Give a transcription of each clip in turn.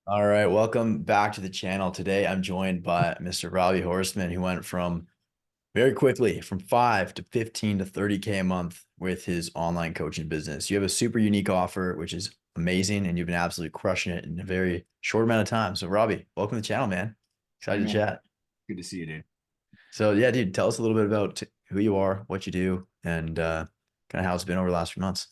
All right, welcome back to the channel. Today I'm joined by Mr. Robbie Horseman, who went from very quickly from 5 to 15 to 30K a month with his online coaching business. You have a super unique offer, which is amazing, and you've been absolutely crushing it in a very short amount of time. So, Robbie, welcome to the channel, man. Hey Excited to man, chat. good to see you, dude. So, yeah, dude, tell us a little bit about who you are, what you do, and kind of how it's been over the last few months.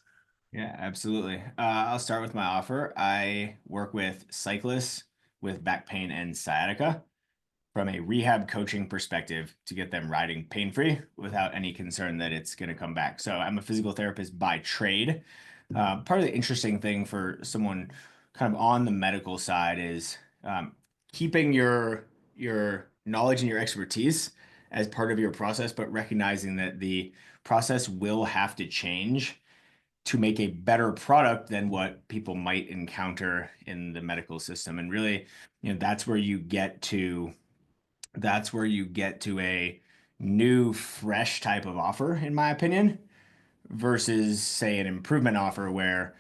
Yeah, absolutely. I'll start with my offer. I work with cyclists with back pain and sciatica from a rehab coaching perspective to get them riding pain-free without any concern that it's going to come back. So I'm a physical therapist by trade. Part of the interesting thing for someone kind of on the medical side is keeping your knowledge and your expertise as part of your process, but recognizing that the process will have to change to make a better product than what people might encounter in the medical system. And really, that's where you get to a new, fresh type of offer, in my opinion, versus say an improvement offer where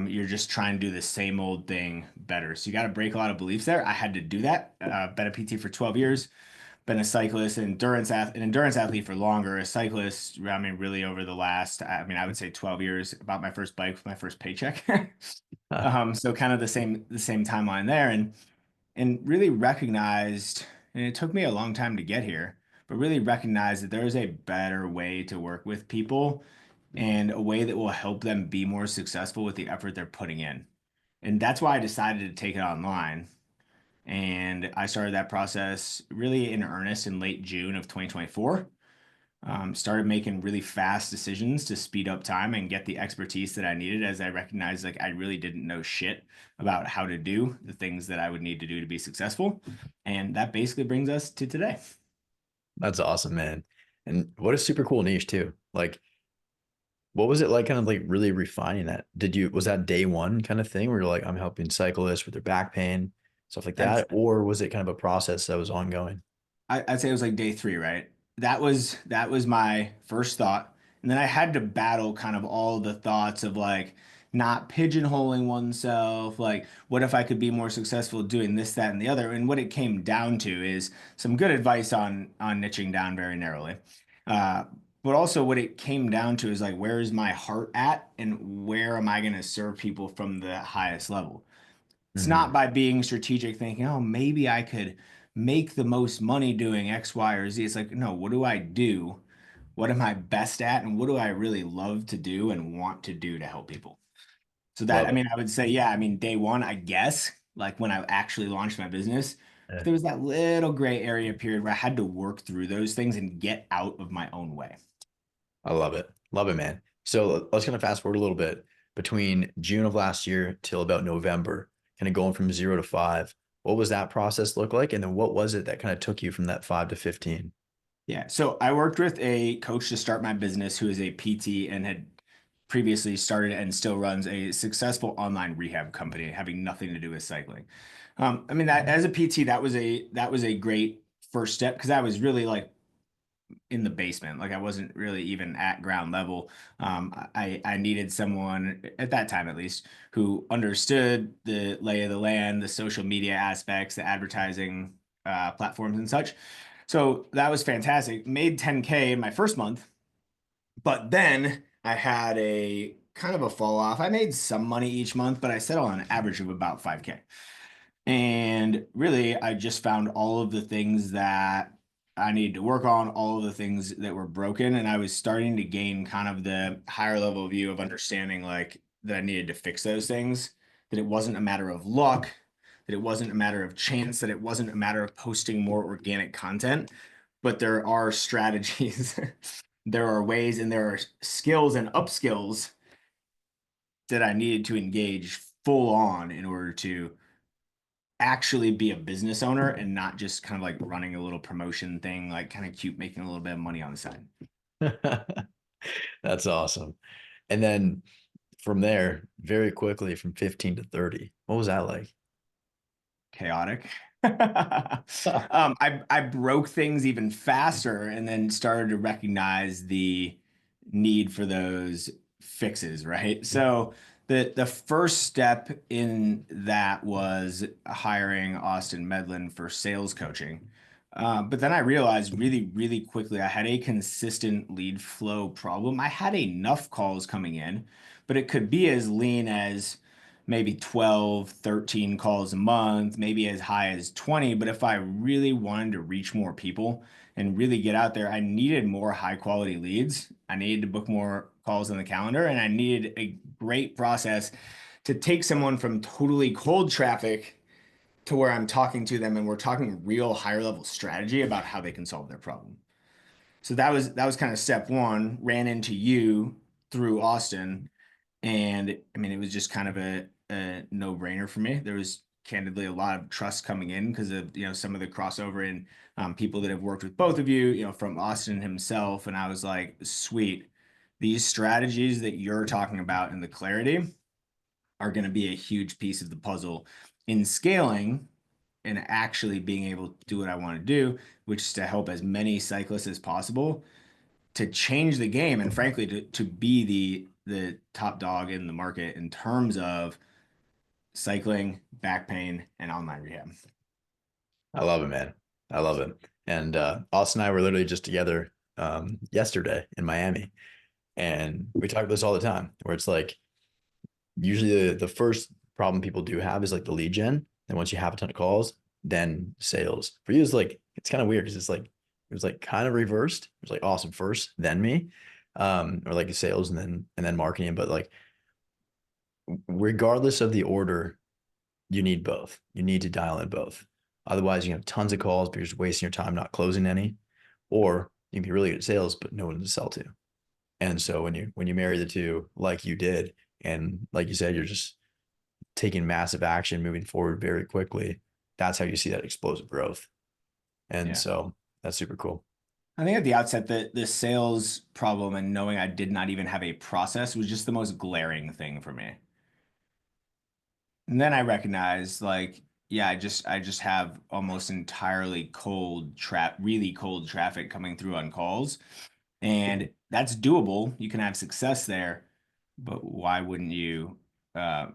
you're just trying to do the same old thing better. So you got to break a lot of beliefs there. I had to do that. Been a PT for 12 years, been a cyclist, an endurance athlete for longer. A cyclist, I mean, really over the last, I mean, I would say 12 years. About my first bike with my first paycheck. So kind of the same timeline there, and really recognized, and it took me a long time to get here, but really recognized that there is a better way to work with people and a way that will help them be more successful with the effort they're putting in. And that's why I decided to take it online. And I started that process really in earnest in late June of 2024. Started making really fast decisions to speed up time and get the expertise that I needed as I recognized like I really didn't know shit about how to do the things that I would need to do to be successful. And that basically brings us to today. That's awesome, man. And what a super cool niche, too. Like, what was it like kind of like really refining that? Was that day one kind of thing where you're like, I'm helping cyclists with their back pain, stuff like That's that? Or was it kind of a process that was ongoing? I'd say it was like day three, right? That was my first thought. And then I had to battle kind of all the thoughts of like not pigeonholing oneself, like what if I could be more successful doing this, that, and the other. And what it came down to is some good advice on niching down very narrowly. Uh, but also what it came down to is like where is my heart at and where am I going to serve people from the highest level? It's not Hmm. by being strategic, thinking, oh, maybe I could make the most money doing X, Y, or Z. It's like, no, what do I do? What am I best at? And what do I really love to do and want to do to help people? So that, Love I it. mean, I would say, yeah, I mean, day one, I guess, like when I actually launched my business, but Yeah. there was that little gray area period where I had to work through those things and get out of my own way. I love it. Love it, man. So let's kind of fast forward a little bit between June of last year till about November, kind of going from 0 to 5. What was that process look like? And then what was it that kind of took you from that 5 to 15? Yeah. So I worked with a coach to start my business who is a PT and had previously started and still runs a successful online rehab company having nothing to do with cycling. I mean that as a PT, that was a great first step because I was really like in the basement. Like I wasn't really even at ground level. I needed someone at that time at least who understood the lay of the land, the social media aspects, the advertising platforms and such. So that was fantastic. Made 10K in my first month, but then I had a kind of a fall off. I made some money each month, but I settled on an average of about 5K. And really, I just found all of the things that I needed to work on, all of the things that were broken. And I was starting to gain kind of the higher level view of understanding like that I needed to fix those things, that it wasn't a matter of luck, that it wasn't a matter of chance, that it wasn't a matter of posting more organic content, but there are strategies, there are ways, and there are skills and upskills that I needed to engage full on in order to actually be a business owner and not just kind of like running a little promotion thing, like kind of cute, making a little bit of money on the side. That's awesome. And then from there, very quickly from 15 to 30, what was that like? Chaotic. I broke things even faster and then started to recognize the need for those fixes, right? So The first step in that was hiring Austin Medlin for sales coaching. But then I realized really, really quickly I had a consistent lead flow problem. I had enough calls coming in, but it could be as lean as maybe 12, 13 calls a month, maybe as high as 20. But if I really wanted to reach more people and really get out there, I needed more high quality leads. I needed to book more calls on the calendar, and I needed a great process to take someone from totally cold traffic to where I'm talking to them and we're talking real higher level strategy about how they can solve their problem. So that was kind of step one. Ran into you through Austin, and I mean it was just kind of a no brainer for me. There was candidly a lot of trust coming in because of some of the crossover in people that have worked with both of you, from Austin himself, and I was like, sweet, these strategies that you're talking about and the clarity are going to be a huge piece of the puzzle in scaling and actually being able to do what I want to do, which is to help as many cyclists as possible to change the game and frankly to be the top dog in the market in terms of cycling, back pain, and online rehab. I love it, man. I love it. And Austin and I were literally just together yesterday in Miami, and we talk about this all the time, where it's like usually the first problem people do have is like the lead gen. And once you have a ton of calls, then sales. For you, it's like it's kind of weird because it was like kind of reversed. It was like awesome first, then me. Or like sales and then marketing. But like regardless of the order, you need both. You need to dial in both. Otherwise, you have tons of calls, but you're just wasting your time not closing any. Or you can be really good at sales, but no one to sell to. And so when you marry the two, like you did, and like you said, you're just taking massive action, moving forward very quickly. That's how you see that explosive growth. And Yeah. so that's super cool. I think at the outset, the sales problem and knowing I did not even have a process was just the most glaring thing for me. And then I recognized like, yeah, I just have almost entirely really cold traffic coming through on calls. And that's doable. You can have success there, but why wouldn't you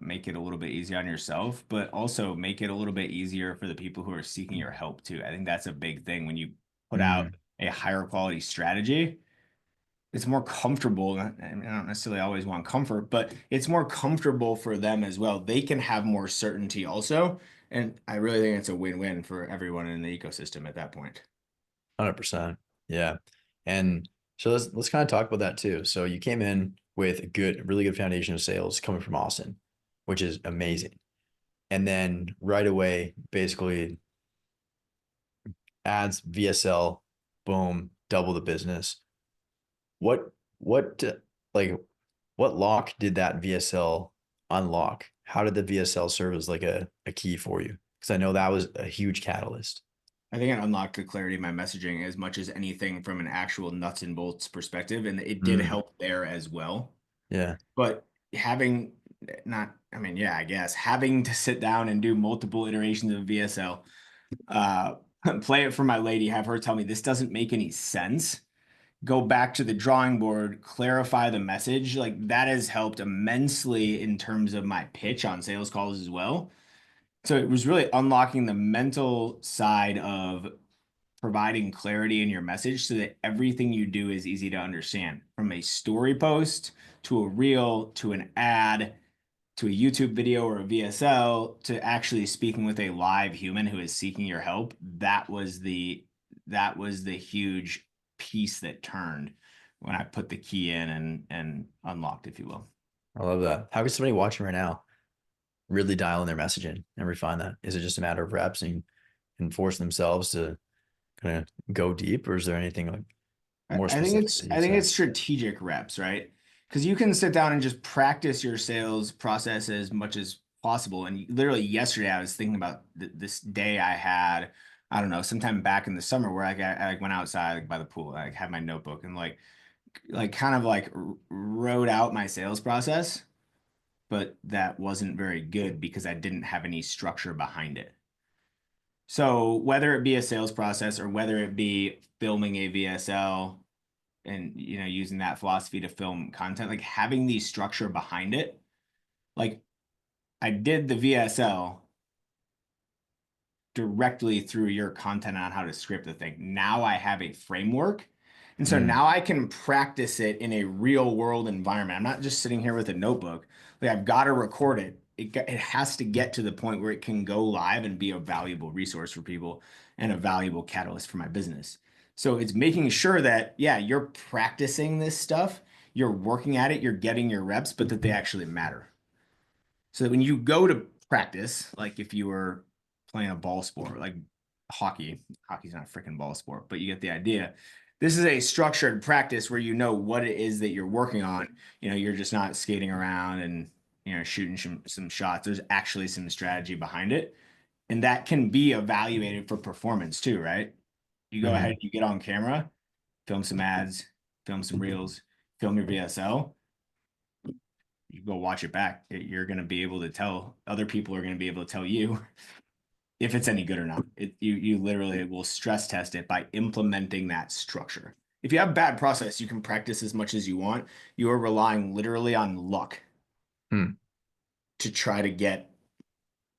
make it a little bit easier on yourself, but also make it a little bit easier for the people who are seeking your help too? I think that's a big thing when you put out Mm, a higher quality strategy. It's more comfortable. I mean, I don't necessarily always want comfort, but it's more comfortable for them as well. They can have more certainty also. And I really think it's a win-win for everyone in the ecosystem at that point. 100%. Yeah. And so let's kind of talk about that too. So you came in with a really good foundation of sales coming from Austin, which is amazing. And then right away, basically ads, VSL, boom, double the business. What like what lock did that VSL unlock? How did the VSL serve as like a key for you? Because I know that was a huge catalyst. I think it unlocked the clarity of my messaging as much as anything from an actual nuts and bolts perspective. And it did Mm, help there as well. yeah. But having not, I mean, yeah, I guess having to sit down and do multiple iterations of VSL, uh, play it for my lady, have her tell me this doesn't make any sense. Go back to the drawing board, clarify the message. Like that has helped immensely in terms of my pitch on sales calls as well. So it was really unlocking the mental side of providing clarity in your message so that everything you do is easy to understand from a story post to a reel to an ad to a YouTube video or a VSL to actually speaking with a live human who is seeking your help. That was the huge piece that turned when I put the key in and unlocked, if you will. I love that. How can somebody watching right now really dial in their messaging and refine that? Is it just a matter of reps and force themselves to kind of go deep, or is there anything like I more I think specific it's that I you'd think say? it's strategic reps, right? Because you can sit down and just practice your sales process as much as possible. And literally yesterday, I was thinking about this day I had, I don't know, sometime back in the summer where I like went outside like by the pool, I like, had my notebook and like kind of like wrote out my sales process, but that wasn't very good because I didn't have any structure behind it. So whether it be a sales process or whether it be filming a VSL and using that philosophy to film content, like having the structure behind it Like I did the VSL directly through your content on how to script the thing. Now I have a framework. And so Mm, now I can practice it in a real world environment. I'm not just sitting here with a notebook. Like I've got to record it. It has to get to the point where it can go live and be a valuable resource for people and a valuable catalyst for my business. So it's making sure that, yeah, you're practicing this stuff, you're working at it, you're getting your reps, but that they actually matter. So that when you go to practice, like if you were playing a ball sport, like hockey's not a freaking ball sport, but you get the idea. This is a structured practice where you know what it is that you're working on. You're just not skating around and shooting some shots. There's actually some strategy behind it. And that can be evaluated for performance too, right? You go mm-hmm. ahead, you get on camera, film some ads, film some reels, film your VSL, you go watch it back. You're going to be able to tell other people are going to be able to tell you if it's any good or not. You literally will stress test it by implementing that structure. If you have bad process, you can practice as much as you want. You are relying literally on luck Hmm. to try to get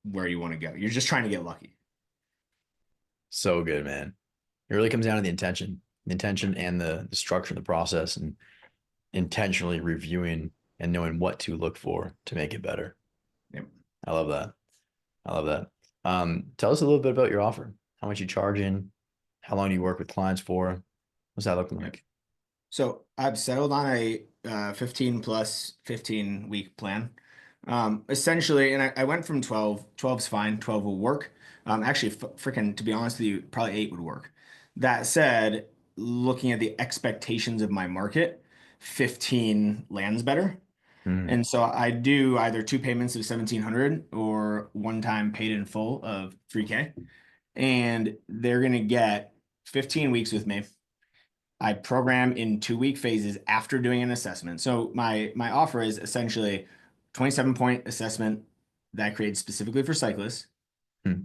where you want to go. You're just trying to get lucky. So good, man. It really comes down to the intention and the structure and the process and intentionally reviewing and knowing what to look for to make it better. Yep. I love that. I love that. Tell us a little bit about your offer. How much you charging? How long do you work with clients for? What's that looking Yep. like? So I've settled on a 15 plus 15-week plan. Essentially, and I went from 12. 12's fine. 12 will work. Actually, freaking, to be honest with you, probably 8 would work. That said, looking at the expectations of my market, 15 lands better. Mm, And so I do either two payments of 1,700 or one time paid in full of 3K. And they're going to get 15 weeks with me. I program in 2-week phases after doing an assessment. So my offer is essentially 27-point assessment that I created specifically for cyclists. mm,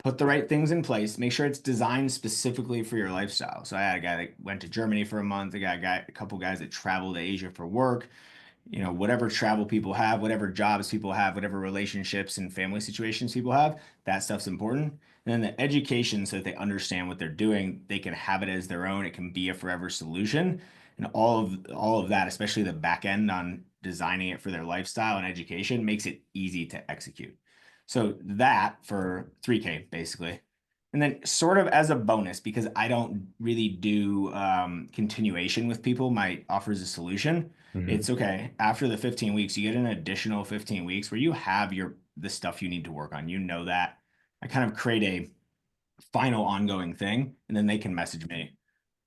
Put the right things in place. Make sure it's designed specifically for your lifestyle. So I had a guy that went to Germany for a month. I got a couple guys that traveled to Asia for work. Whatever travel people have, whatever jobs people have, whatever relationships and family situations people have, that stuff's important. And then the education so that they understand what they're doing, they can have it as their own. It can be a forever solution. And all of that, especially the back end on designing it for their lifestyle and education, makes it easy to execute. So that for 3K basically. And then sort of as a bonus, because I don't really do continuation with people, my offer is a solution. mhm. It's okay. After the 15 weeks, you get an additional 15 weeks where you have the stuff you need to work on. You know that. I kind of create a final ongoing thing, and then they can message me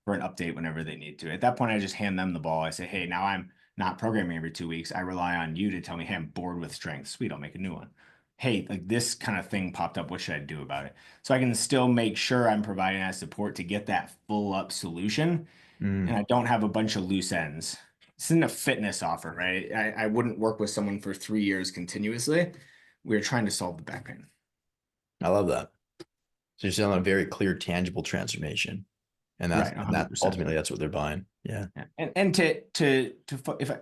for an update whenever they need to. At that point, I just hand them the ball. I say, hey, now I'm not programming every 2 weeks. I rely on you to tell me, hey, I'm bored with strength. Sweet, I'll make a new one. Hey, like this kind of thing popped up. What should I do about it? So I can still make sure I'm providing that support to get that full up solution and Mm, I don't have a bunch of loose ends. This isn't a fitness offer, right? I wouldn't work with someone for 3 years continuously. We're trying to solve the back pain. I love that. So you're selling a very clear, tangible transformation, and Right, that 100%. ultimately that's what they're buying. Yeah. Yeah. And if I,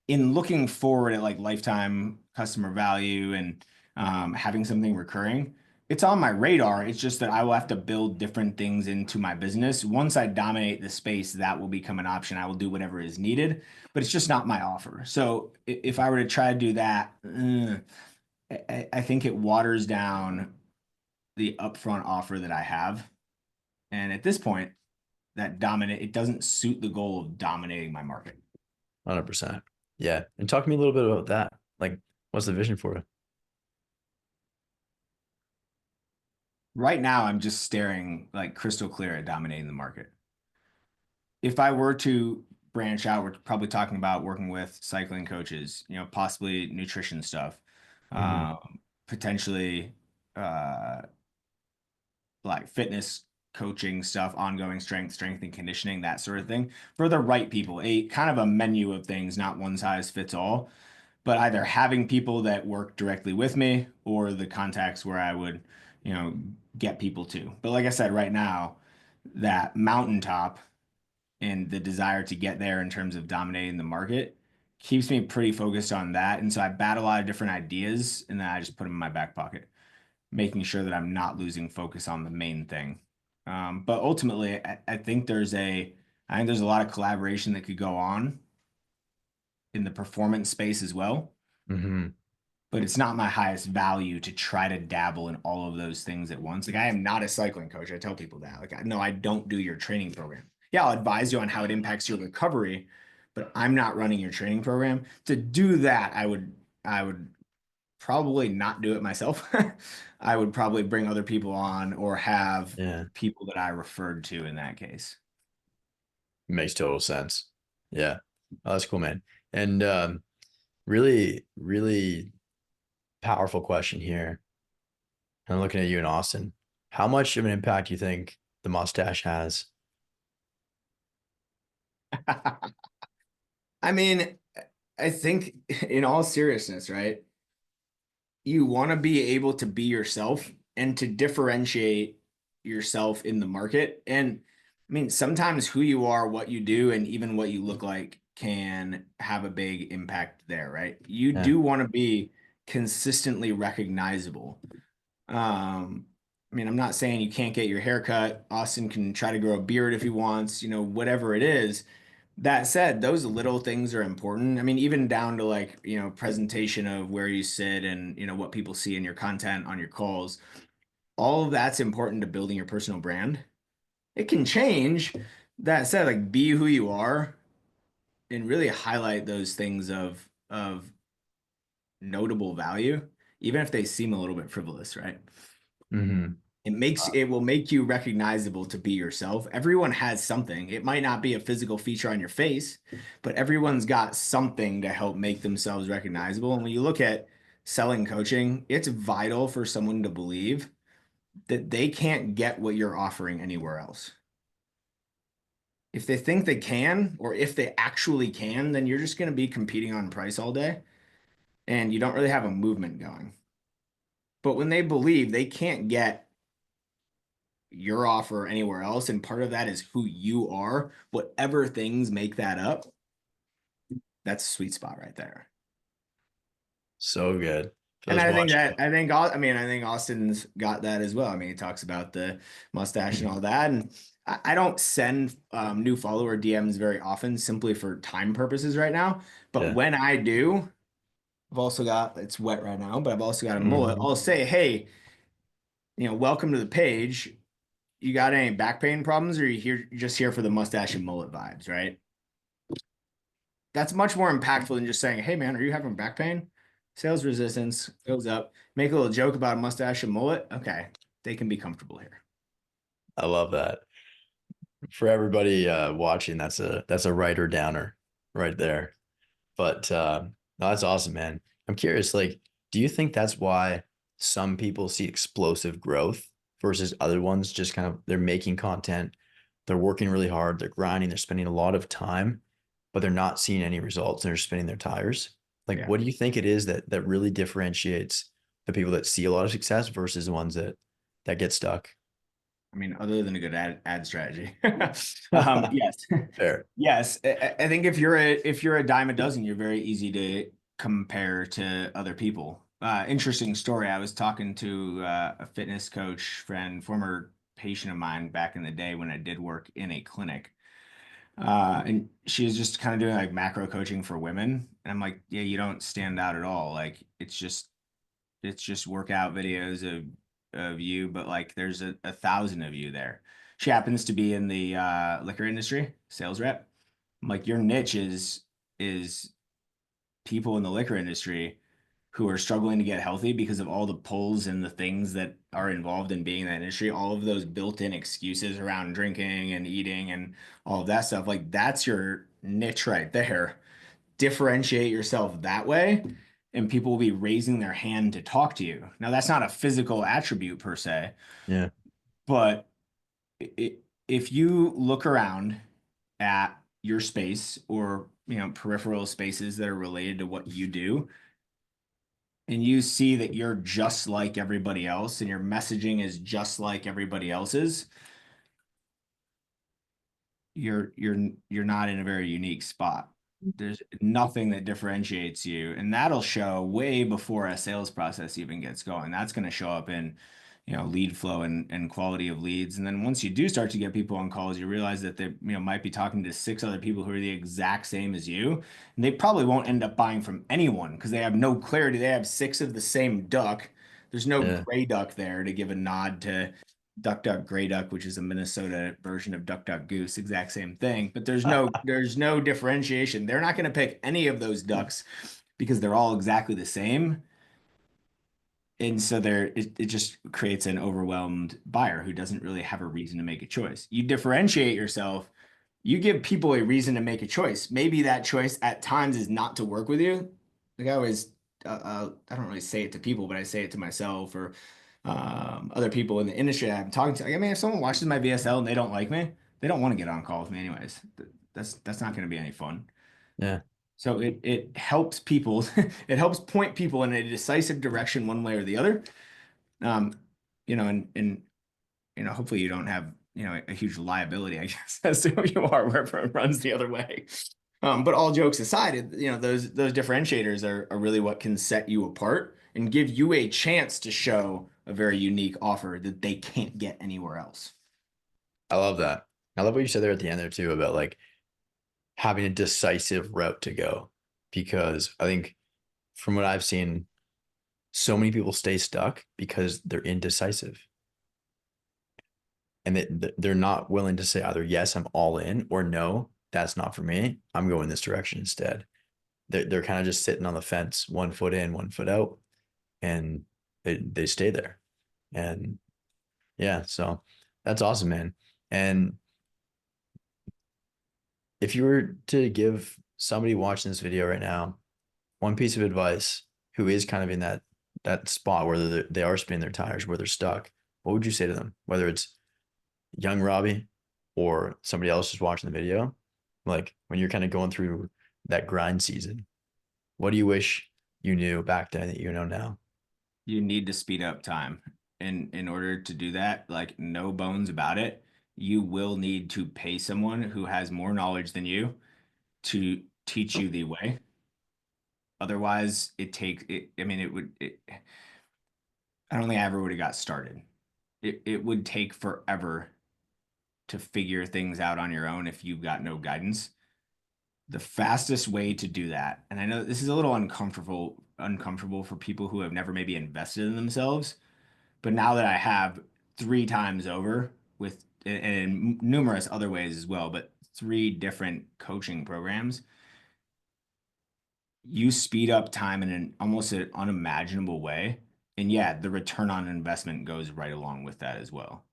in looking forward at like lifetime customer value and having something recurring, it's on my radar. It's just that I will have to build different things into my business. Once I dominate the space, that will become an option. I will do whatever is needed, but it's just not my offer. So if I were to try to do that, I think it waters down the upfront offer that I have. And at this point, it doesn't suit the goal of dominating my market. 100%. Yeah. And talk to me a little bit about that. Like, what's the vision for it? Right now, I'm just staring like crystal clear at dominating the market. If I were to branch out, we're probably talking about working with cycling coaches, possibly nutrition stuff, Mhm. potentially uh, like fitness coaching stuff, ongoing strength and conditioning, that sort of thing for the right people. A kind of a menu of things, not one size fits all, but either having people that work directly with me or the contacts where I would, you know, get people to. But like I said, right now, that mountaintop and the desire to get there in terms of dominating the market keeps me pretty focused on that. And so I bat a lot of different ideas and then I just put them in my back pocket, making sure that I'm not losing focus on the main thing. But ultimately, I think I think there's a lot of collaboration that could go on in the performance space as well. Hmm. But it's not my highest value to try to dabble in all of those things at once. Like I am not a cycling coach. I tell people that. Like, no, I don't do your training program. Yeah, I'll advise you on how it impacts your recovery, but I'm not running your training program. To do that, I would probably not do it myself. I would probably bring other people on or have Yeah, people that I referred to in that case. makes total sense. Yeah. Oh, that's cool, man. And really, really powerful question here. I'm looking at you in Austin. How much of an impact do you think the mustache has? I mean, I think in all seriousness, right? You want to be able to be yourself and to differentiate yourself in the market. And I mean, sometimes who you are, what you do, and even what you look like can have a big impact there, right? You Yeah. do want to be consistently recognizable. I mean, I'm not saying you can't get your hair cut. Austin can try to grow a beard if he wants, whatever it is. That said, those little things are important. I mean, even down to like, presentation of where you sit and, what people see in your content on your calls. All of that's important to building your personal brand. It can change. That said, like be who you are and really highlight those things of notable value, even if they seem a little bit frivolous, right? Hmm. It will make you recognizable to be yourself. Everyone has something. It might not be a physical feature on your face, but everyone's got something to help make themselves recognizable. And when you look at selling coaching, it's vital for someone to believe that they can't get what you're offering anywhere else. If they think they can, or if they actually can, then you're just going to be competing on price all day and you don't really have a movement going. But when they believe they can't get your offer anywhere else, and part of that is who you are, whatever things make that up, that's a sweet spot right there. So good. For And those watching. I think Austin's got that as well. I mean, he talks about the mustache and all that. And I don't send new follower DMs very often simply for time purposes right now. But Yeah. when I do, it's wet right now, but I've also got a mullet. Hmm. I'll say, hey, welcome to the page. You got any back pain problems, or you're just here for the mustache and mullet vibes, right? That's much more impactful than just saying, "Hey, man, are you having back pain?" Sales resistance goes up. Make a little joke about a mustache and mullet. Okay, they can be comfortable here. I love that. For everybody watching, that's a writer downer right there. But no, that's awesome, man. I'm curious, like, do you think that's why some people see explosive growth versus other ones just kind of they're making content, they're working really hard, they're grinding, they're spending a lot of time, but they're not seeing any results, they're spinning their tires. Like, Yeah. what do you think it is that really differentiates the people that see a lot of success versus the ones that get stuck? I mean, other than a good ad strategy. Yes. Fair. Yes. I think if you're a dime a dozen, you're very easy to compare to other people. Interesting story. I was talking to a fitness coach friend, former patient of mine back in the day when I did work in a clinic. And she was just kind of doing like macro coaching for women. And I'm like, yeah, you don't stand out at all. Like it's just workout videos of you, but like there's a thousand of you there. She happens to be in the liquor industry, sales rep. I'm like, your niche is people in the liquor industry who are struggling to get healthy because of all the pulls and the things that are involved in being in that industry, all of those built-in excuses around drinking and eating and all of that stuff. Like that's your niche right there. Differentiate yourself that way, and people will be raising their hand to talk to you. Now, that's not a physical attribute per se, Yeah. but if you look around at your space or peripheral spaces that are related to what you do, and you see that you're just like everybody else and your messaging is just like everybody else's, you're not in a very unique spot. There's nothing that differentiates you, and that'll show way before a sales process even gets going. That's going to show up in, lead flow and quality of leads. And then once you do start to get people on calls, you realize that they, might be talking to six other people who are the exact same as you, and they probably won't end up buying from anyone because they have no clarity. They have six of the same duck. There's no Yeah. gray duck there to give a nod to Duck Duck Gray Duck, which is a Minnesota version of Duck Duck Goose, exact same thing. But there's no differentiation. They're not going to pick any of those ducks because they're all exactly the same. And so it just creates an overwhelmed buyer who doesn't really have a reason to make a choice. You differentiate yourself, you give people a reason to make a choice. Maybe that choice at times is not to work with you. Like I always, I don't really say it to people, but I say it to myself or other people in the industry that I'm talking to. Like, I mean, if someone watches my VSL and they don't like me, they don't want to get on call with me anyways. That's not going to be any fun. Yeah. So it helps people, it helps point people in a decisive direction one way or the other. Um, and hopefully you don't have, a huge liability, I guess, as to who you are, wherever it runs the other way. But all jokes aside, those differentiators are really what can set you apart and give you a chance to show a very unique offer that they can't get anywhere else. I love that. I love what you said there at the end there too about like having a decisive route to go because I think from what I've seen, so many people stay stuck because they're indecisive and they're not willing to say either yes, I'm all in or no, that's not for me. I'm going this direction instead. They're kind of just sitting on the fence, 1 foot in, 1 foot out, and they stay there. And yeah, so that's awesome, man. And if you were to give somebody watching this video right now one piece of advice who is kind of in that spot where they are spinning their tires, where they're stuck, what would you say to them? Whether it's young Robbie or somebody else just watching the video, like when you're kind of going through that grind season, what do you wish you knew back then that you know now? You need to speed up time. And in order to do that, like no bones about it, you will need to pay someone who has more knowledge than you to teach you the way. Otherwise, it takes it. I mean, I don't think I ever would have got started. It would take forever to figure things out on your own if you've got no guidance. The fastest way to do that, and I know this is a little uncomfortable for people who have never maybe invested in themselves, but now that I have three times over with and in numerous other ways as well, but three different coaching programs, you speed up time in an almost an unimaginable way. And yeah, the return on investment goes right along with that as well.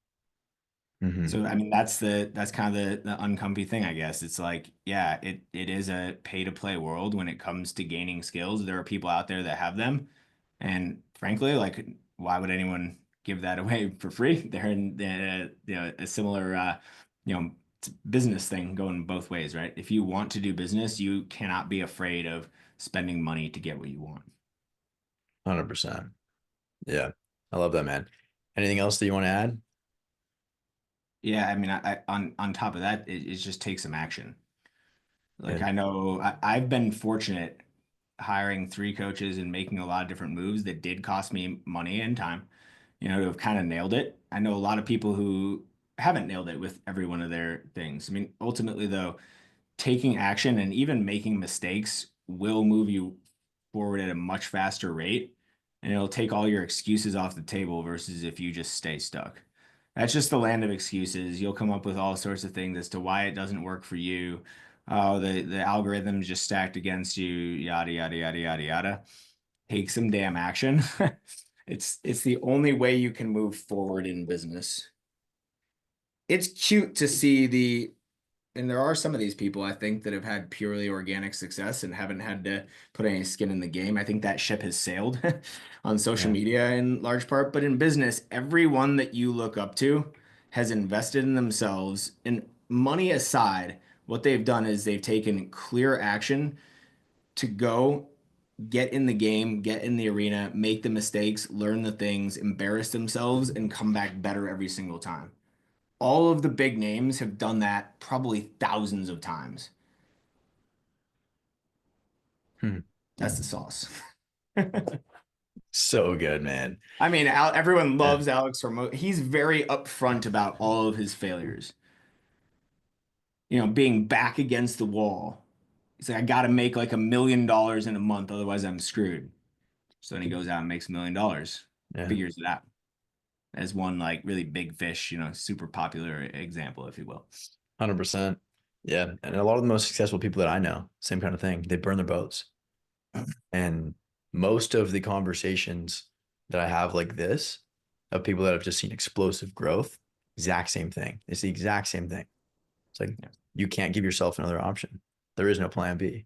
Hmm. So I mean that's kind of the uncomfy thing, I guess. It's like, yeah, it is a pay to play world when it comes to gaining skills. There are people out there that have them. And frankly, like why would anyone give that away for free? They're in a similar business thing going both ways, right? If you want to do business, you cannot be afraid of spending money to get what you want. 100%. Yeah. I love that, man. Anything else that you want to add? Yeah, I mean, on top of that, it just takes some action. Like Good. I know I've been fortunate hiring three coaches and making a lot of different moves that did cost me money and time, to have kind of nailed it. I know a lot of people who haven't nailed it with every one of their things. I mean, ultimately though, taking action and even making mistakes will move you forward at a much faster rate, and it'll take all your excuses off the table versus if you just stay stuck. That's just the land of excuses. You'll come up with all sorts of things as to why it doesn't work for you. Oh, the algorithm's just stacked against you, yada yada yada yada yada. Take some damn action. It's the only way you can move forward in business. It's cute to see and there are some of these people I think that have had purely organic success and haven't had to put any skin in the game. I think that ship has sailed on social Yeah. media in large part, but in business, everyone that you look up to has invested in themselves. And money aside, what they've done is they've taken clear action to go get in the game, get in the arena, make the mistakes, learn the things, embarrass themselves, and come back better every single time. All of the big names have done that probably thousands of times. Hmm. That's the sauce. So good, man. I mean, everyone Yeah. loves Alex Hormo. He's very upfront about all of his failures. Being back against the wall. He's like, I got to make like $1 million in a month, otherwise I'm screwed. So then he goes out and makes $1 million, Yeah. figures it out as one like really big fish, super popular example, if you will. 100%. Yeah. And a lot of the most successful people that I know, same kind of thing. They burn their boats. And most of the conversations that I have like this of people that have just seen explosive growth, exact same thing. It's the exact same thing. It's like Yeah. you can't give yourself another option. There is no plan B.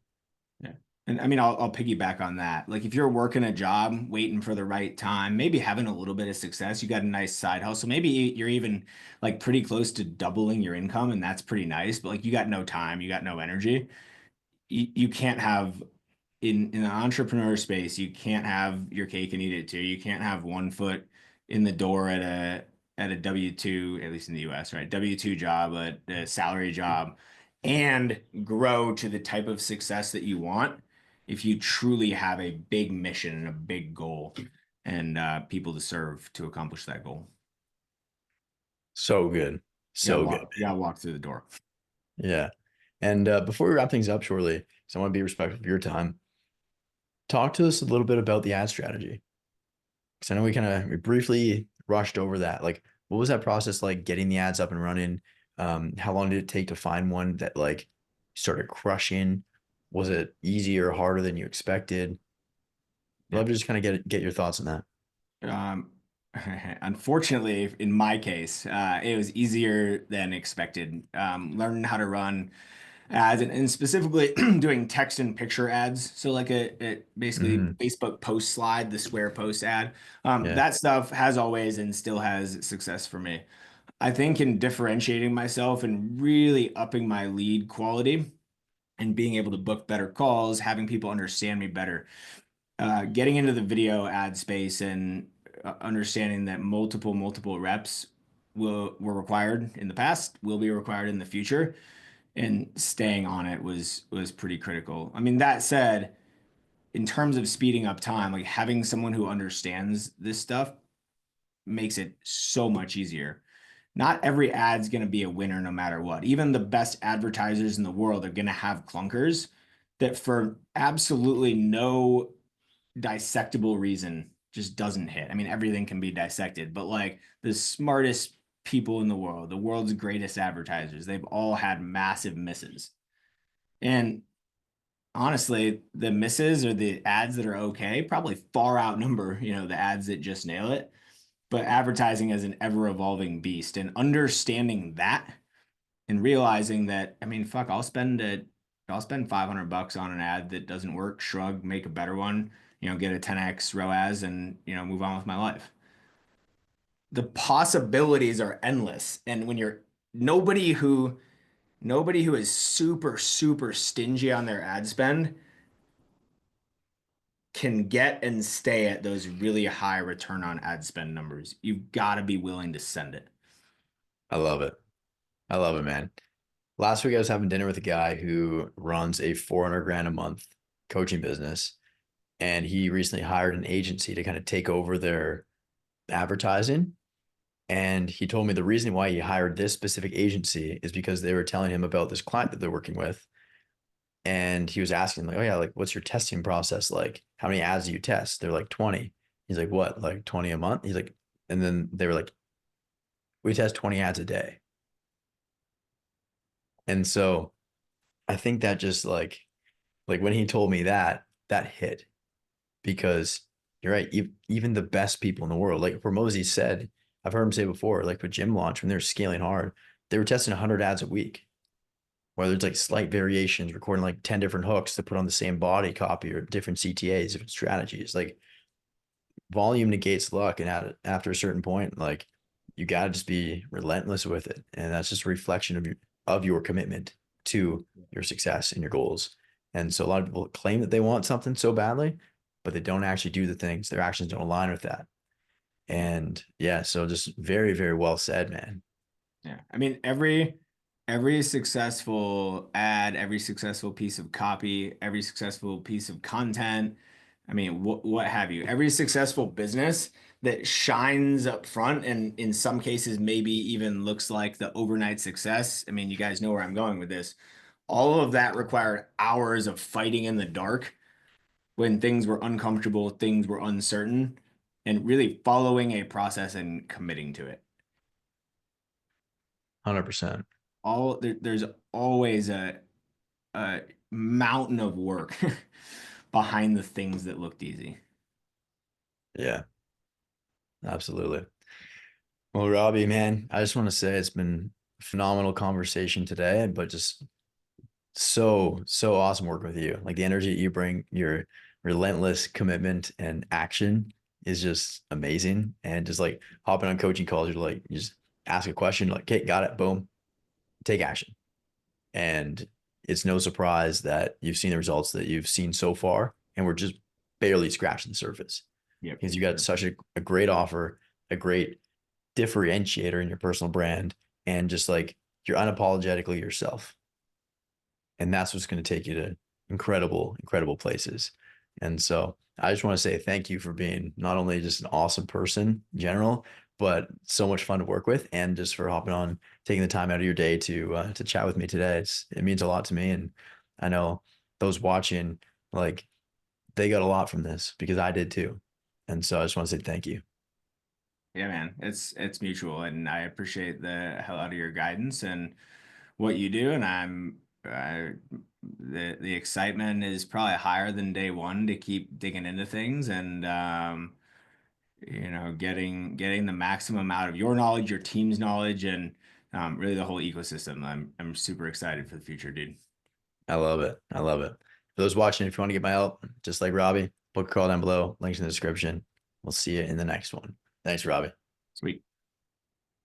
Yeah. And I mean, I'll piggyback on that. Like if you're working a job, waiting for the right time, maybe having a little bit of success, you got a nice side hustle. Maybe you're even like pretty close to doubling your income, and that's pretty nice. But like you got no time, you got no energy. You can't have in the entrepreneur space, you can't have your cake and eat it too. You can't have one foot in the door at a W-2, at least in the US, right? W-2 job, a salary job, and grow to the type of success that you want if you truly have a big mission and a big goal and people to serve to accomplish that goal. So good. So good. You gotta walk through the door. Yeah. And before we wrap things up shortly, because I want to be respectful of your time, talk to us a little bit about the ad strategy. Because I know we briefly rushed over that. Like, what was that process like getting the ads up and running? How long did it take to find one that like started crushing? Was it easier or harder than you expected? I'd Yeah. love to just kind of get your thoughts on that. Um, Unfortunately, in my case, it was easier than expected. Learning how to run ads and specifically doing text and picture ads. So like a basically Hmm. Facebook post slide, the square post ad. Yeah. That stuff has always and still has success for me. I think in differentiating myself and really upping my lead quality and being able to book better calls, having people understand me better, getting into the video ad space and understanding that multiple reps were required in the past, will be required in the future, and staying on it was pretty critical. I mean, that said, in terms of speeding up time, like having someone who understands this stuff makes it so much easier. Not every ad's going to be a winner no matter what. Even the best advertisers in the world are going to have clunkers that for absolutely no dissectable reason just doesn't hit. I mean, everything can be dissected, but like the smartest people in the world, the world's greatest advertisers, they've all had massive misses. And honestly, the misses or the ads that are okay probably far outnumber, the ads that just nail it. But advertising is an ever evolving beast, and understanding that and realizing that, I mean, fuck, I'll spend $500 on an ad that doesn't work, shrug, make a better one, get a 10x ROAS and, move on with my life. The possibilities are endless. And when you're nobody who nobody who is super stingy on their ad spend can get and stay at those really high return on ad spend numbers. You've got to be willing to send it. I love it. I love it, man. Last week I was having dinner with a guy who runs a 400 grand a month coaching business, and he recently hired an agency to kind of take over their advertising. And he told me the reason why he hired this specific agency is because they were telling him about this client that they're working with. And he was asking, like, oh, yeah, like, what's your testing process like? How many ads do you test? They're like 20. He's like, what, like 20 a month? He's like, and then they were like, we test 20 ads a day. And so I think that just like when he told me that, that hit because you're right. Even the best people in the world, like Hormozy said, I've heard him say before, like with Gym Launch, when they're scaling hard, they were testing 100 ads a week, whether it's like slight variations, recording like 10 different hooks to put on the same body copy or different CTAs, different strategies. Like volume negates luck. And after a certain point, like you got to just be relentless with it. And that's just a reflection of your commitment to your success and your goals. And so a lot of people claim that they want something so badly, but they don't actually do the things. Their actions don't align with that. Yeah. And yeah, so just very, very well said, man. Yeah. I mean, every every successful ad, every successful piece of copy, every successful piece of content, I mean, what have you, every successful business that shines up front and in some cases maybe even looks like the overnight success. I mean, you guys know where I'm going with this. All of that required hours of fighting in the dark when things were uncomfortable, things were uncertain, and really following a process and committing to it. 100%. There's always a mountain of work behind the things that looked easy. Yeah, absolutely. Well, Robbie, man, I just want to say it's been a phenomenal conversation today, but just so awesome working with you. Like the energy that you bring, your relentless commitment and action is just amazing. And just like hopping on coaching calls, you're like, you just ask a question, like, okay, got it, boom, take action. And it's no surprise that you've seen the results that you've seen so far, and we're just barely scratching the surface Yep, because you for got sure. such a great offer, a great differentiator in your personal brand, and just like you're unapologetically yourself. And that's what's going to take you to incredible places. And so I just want to say thank you for being not only just an awesome person in general, but so much fun to work with, and just for hopping on, taking the time out of your day to chat with me today. It means a lot to me, and I know those watching, like, they got a lot from this because I did too. And so I just want to say thank you. Yeah, man, it's mutual, and I appreciate the hell out of your guidance and what you do, and the excitement is probably higher than day one to keep digging into things and getting the maximum out of your knowledge, your team's knowledge, and really the whole ecosystem. I'm super excited for the future, dude. I love it. I love it. For those watching, if you want to get my help, just like Robbie, book a call down below, links in the description. We'll see you in the next one. Thanks, Robbie. Sweet.